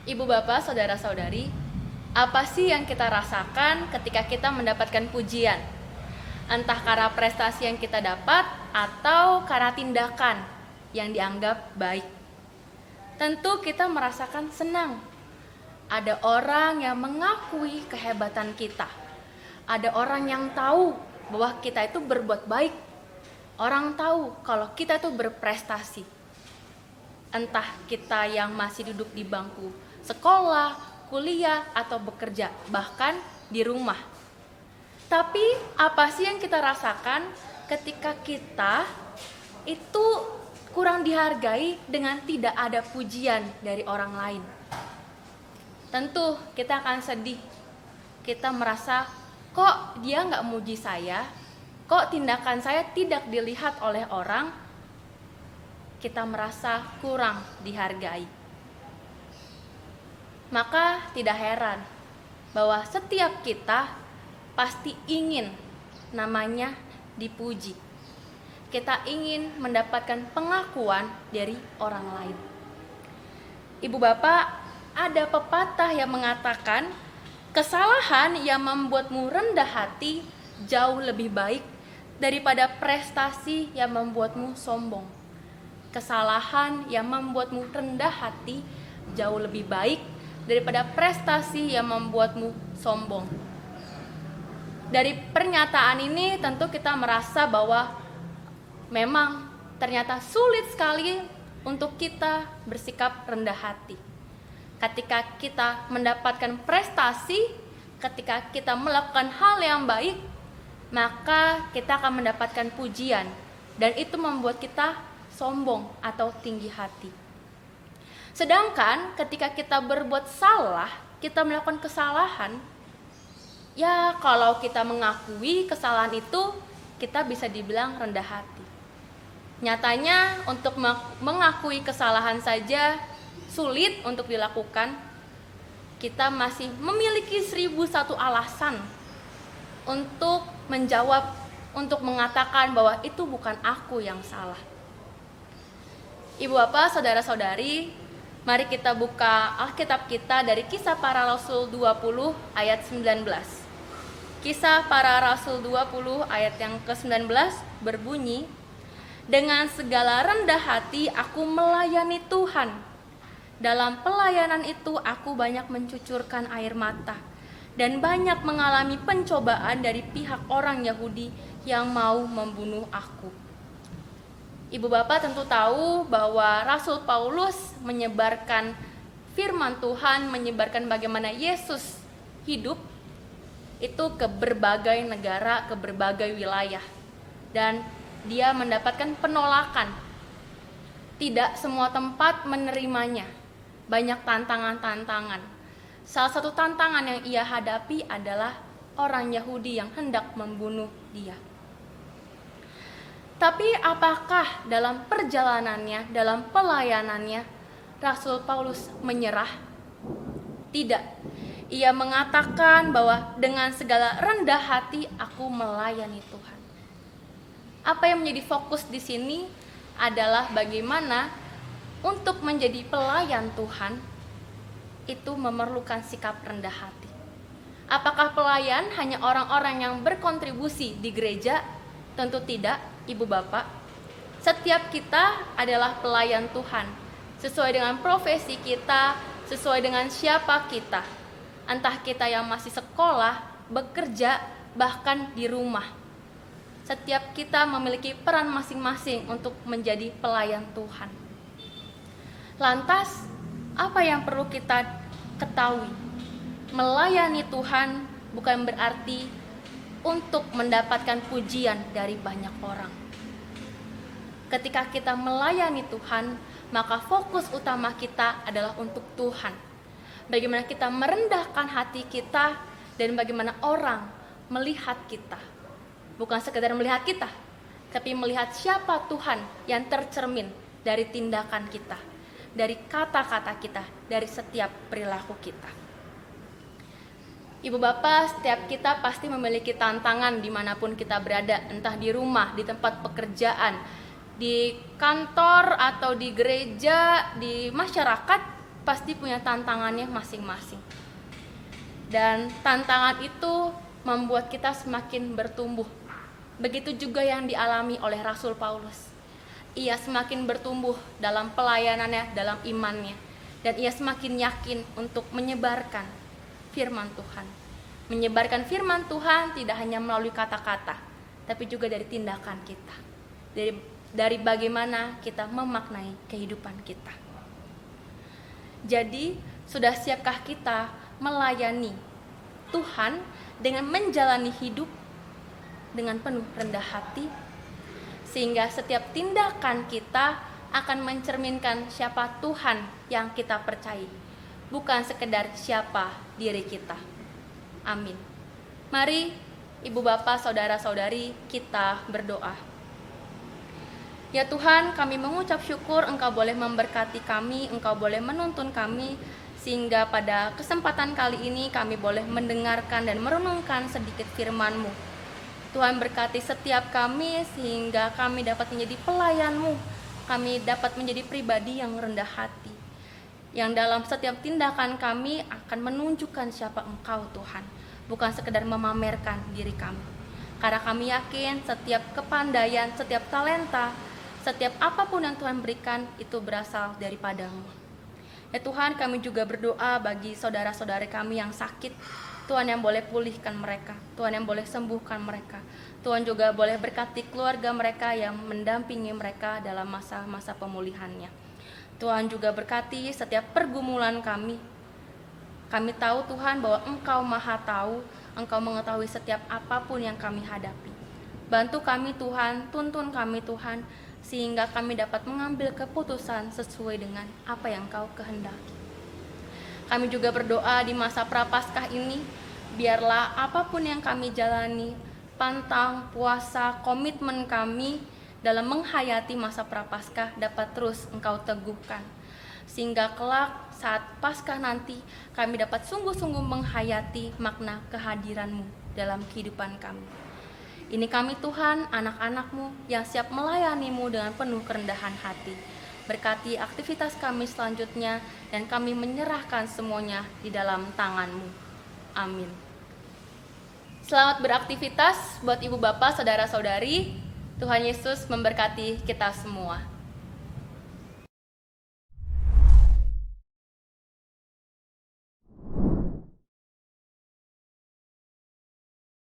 Ibu bapak, saudara-saudari, apa sih yang kita rasakan ketika kita mendapatkan pujian? Entah karena prestasi yang kita dapat atau karena tindakan yang dianggap baik. Tentu kita merasakan senang. Ada orang yang mengakui kehebatan kita. Ada orang yang tahu bahwa kita itu berbuat baik. Orang tahu kalau kita itu berprestasi. Entah kita yang masih duduk di bangku sekolah, kuliah, atau bekerja, bahkan di rumah. Tapi apa sih yang kita rasakan ketika kita itu kurang dihargai dengan tidak ada pujian dari orang lain? Tentu kita akan sedih. Kita merasa, kok dia nggak muji saya? Kok tindakan saya tidak dilihat oleh orang? Kita merasa kurang dihargai. Maka tidak heran bahwa setiap kita pasti ingin namanya dipuji. Kita ingin mendapatkan pengakuan dari orang lain. Ibu bapak, ada pepatah yang mengatakan kesalahan yang membuatmu rendah hati jauh lebih baik daripada prestasi yang membuatmu sombong. Kesalahan yang membuatmu rendah hati jauh lebih baik daripada prestasi yang membuatmu sombong. Dari pernyataan ini tentu kita merasa bahwa memang ternyata sulit sekali untuk kita bersikap rendah hati. Ketika kita mendapatkan prestasi, ketika kita melakukan hal yang baik, maka kita akan mendapatkan pujian, dan itu membuat kita sombong atau tinggi hati. Sedangkan ketika kita berbuat salah, kita melakukan kesalahan, ya kalau kita mengakui kesalahan itu, kita bisa dibilang rendah hati. Nyatanya untuk mengakui kesalahan saja sulit untuk dilakukan. Kita masih memiliki 1001 alasan untuk menjawab, untuk mengatakan bahwa itu bukan aku yang salah. Ibu bapak, saudara-saudari, mari kita buka Alkitab kita dari Kisah Para Rasul 20 ayat 19. Kisah Para Rasul 20 ayat yang ke-19 berbunyi, dengan segala rendah hati aku melayani Tuhan. Dalam pelayanan itu aku banyak mencucurkan air mata dan banyak mengalami pencobaan dari pihak orang Yahudi yang mau membunuh aku. Ibu bapak tentu tahu bahwa Rasul Paulus menyebarkan firman Tuhan, menyebarkan bagaimana Yesus hidup itu ke berbagai negara, ke berbagai wilayah. Dan dia mendapatkan penolakan. Tidak semua tempat menerimanya. Banyak tantangan-tantangan. Salah satu tantangan yang ia hadapi adalah orang Yahudi yang hendak membunuh dia. Tapi apakah dalam perjalanannya, dalam pelayanannya, Rasul Paulus menyerah? Tidak. Ia mengatakan bahwa dengan segala rendah hati aku melayani Tuhan. Apa yang menjadi fokus di sini adalah bagaimana untuk menjadi pelayan Tuhan itu memerlukan sikap rendah hati. Apakah pelayan hanya orang-orang yang berkontribusi di gereja? Tentu tidak, ibu bapak. Setiap kita adalah pelayan Tuhan, sesuai dengan profesi kita, sesuai dengan siapa kita. Entah kita yang masih sekolah, bekerja, bahkan di rumah. Setiap kita memiliki peran masing-masing untuk menjadi pelayan Tuhan. Lantas, apa yang perlu kita ketahui? Melayani Tuhan bukan berarti untuk mendapatkan pujian dari banyak orang. Ketika kita melayani Tuhan, maka fokus utama kita adalah untuk Tuhan. Bagaimana kita merendahkan hati kita dan bagaimana orang melihat kita. Bukan sekedar melihat kita, tapi melihat siapa Tuhan yang tercermin dari tindakan kita, dari kata-kata kita, dari setiap perilaku kita. Ibu bapak, setiap kita pasti memiliki tantangan dimanapun kita berada, entah di rumah, di tempat pekerjaan, di kantor atau di gereja, di masyarakat. pasti punya tantangannya masing-masing. Dan tantangan itu membuat kita semakin bertumbuh. Begitu juga yang dialami oleh Rasul Paulus. Ia semakin bertumbuh dalam pelayanannya, dalam imannya. Dan ia semakin yakin untuk menyebarkan firman Tuhan. Menyebarkan firman Tuhan tidak hanya melalui kata-kata, tapi juga dari tindakan kita. Dari bagaimana kita memaknai kehidupan kita. Jadi, sudah siapkah kita melayani Tuhan dengan menjalani hidup dengan penuh rendah hati, sehingga setiap tindakan kita akan mencerminkan siapa Tuhan yang kita percayai, bukan sekedar siapa diri kita. Amin. Mari Ibu Bapak, Saudara-saudari, kita berdoa. Ya Tuhan, kami mengucap syukur Engkau boleh memberkati kami, Engkau boleh menuntun kami, sehingga pada kesempatan kali ini kami boleh mendengarkan dan merenungkan sedikit firman-Mu. Tuhan berkati setiap kami sehingga kami dapat menjadi pelayan-Mu, kami dapat menjadi pribadi yang rendah hati, yang dalam setiap tindakan kami akan menunjukkan siapa Engkau Tuhan, bukan sekedar memamerkan diri kami. Karena kami yakin setiap kepandaian, setiap talenta, setiap apapun yang Tuhan berikan itu berasal daripada-Mu. Ya Tuhan, kami juga berdoa bagi saudara-saudari kami yang sakit. Tuhan yang boleh pulihkan mereka, Tuhan yang boleh sembuhkan mereka. Tuhan juga boleh berkati keluarga mereka yang mendampingi mereka dalam masa-masa pemulihannya. Tuhan juga berkati setiap pergumulan kami. Kami tahu Tuhan bahwa Engkau Maha Tahu, Engkau mengetahui setiap apapun yang kami hadapi. Bantu kami Tuhan, tuntun kami Tuhan, sehingga kami dapat mengambil keputusan sesuai dengan apa yang Engkau kehendaki. Kami juga berdoa di masa Prapaskah ini, biarlah apapun yang kami jalani, pantang, puasa, komitmen kami dalam menghayati masa Prapaskah dapat terus Engkau teguhkan. Sehingga kelak saat Paskah nanti kami dapat sungguh-sungguh menghayati makna kehadiran-Mu dalam kehidupan kami. Ini kami Tuhan, anak-anak-Mu yang siap melayani-Mu dengan penuh kerendahan hati. Berkati aktivitas kami selanjutnya dan kami menyerahkan semuanya di dalam tangan-Mu. Amin. Selamat beraktivitas buat Ibu Bapak, Saudara-saudari. Tuhan Yesus memberkati kita semua.